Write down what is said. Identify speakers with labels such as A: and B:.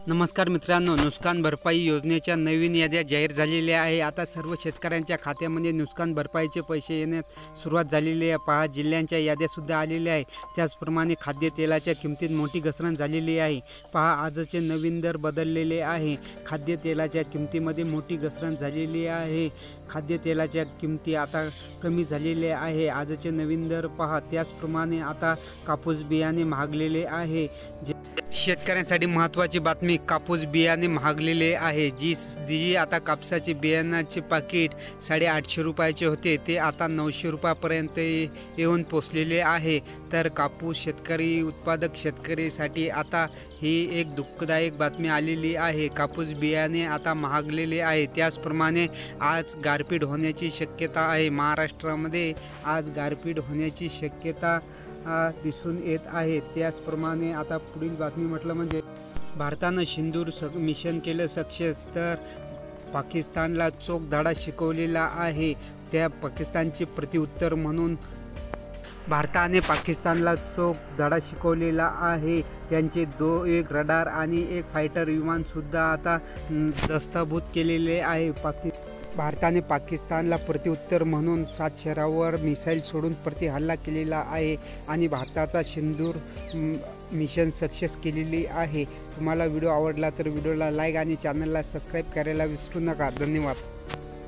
A: नमस्कार मित्रांनो, नुकसान भरपाई योजनेच्या नवीन याद्या जाहीर झालेल्या आहे। आता सर्व शेतकऱ्यांच्या खात्यामध्ये नुकसान भरपाईचे पैसे येण्यास सुरुवात झालेली आहे। पहा, जिल्ह्यांच्या याद्यासुद्धा आलेल्या आहे। त्याचप्रमाणे खाद्यतेलाच्या किमतीत मोठी घसरण झालेली आहे। पहा, आजचे नवीन दर बदललेले आहे। खाद्यतेलाच्या किमतीमध्ये मोठी घसरण झालेली आहे। खाद्यतेलाच्या किमती आता कमी झालेल्या आहे। आजचे नवीन दर पहा। त्याचप्रमाणे आता कापूस बियाणे महागलेले आहे। शेतकऱ्यांसाठी महत्त्वाची बातमी, कापूस बियाणे महागलेले आहे। जी आता कापसाचे बियाणाचे पाकिट 850 रुपयाचे होते, ते आता 900 रुपयापर्यंत येऊन पोचलेले आहे। तर कापूस शेतकरी उत्पादक शेतकरीसाठी आता ही एक दुःखदायक बातमी आलेली आहे। कापूस बियाणे आता महागलेले आहे। त्याचप्रमाणे आज गारपीट होण्याची शक्यता आहे। महाराष्ट्रामध्ये आज गारपीट होण्याची शक्यता दिसून येत आहे। त्याचप्रमाणे आता पुढील बातमी म्हटलं म्हणजे भारतानं सिंदूर मिशन केलं सक्सेस, तर पाकिस्तानला चोख धडा शिकवलेला आहे। त्या पाकिस्तानचे प्रत्युत्तर म्हणून भारताने पाकिस्तानला चोख धडा शिकवलेला आहे। त्यांचे एक रडार आणि एक फायटर विमानसुद्धा आता दस्तभूत केलेले आहे। भारताने पाकिस्तानला प्रत्युत्तर म्हणून 7 शहरावर मिसाईल सोडून हल्ला केलेला आहे आणि भारताचा सिंदूर मिशन सक्सेस केलेली आहे। तुम्हाला व्हिडिओ आवडला तर व्हिडिओला लाईक आणि चॅनलला सबस्क्राईब करायला विसरू नका। धन्यवाद।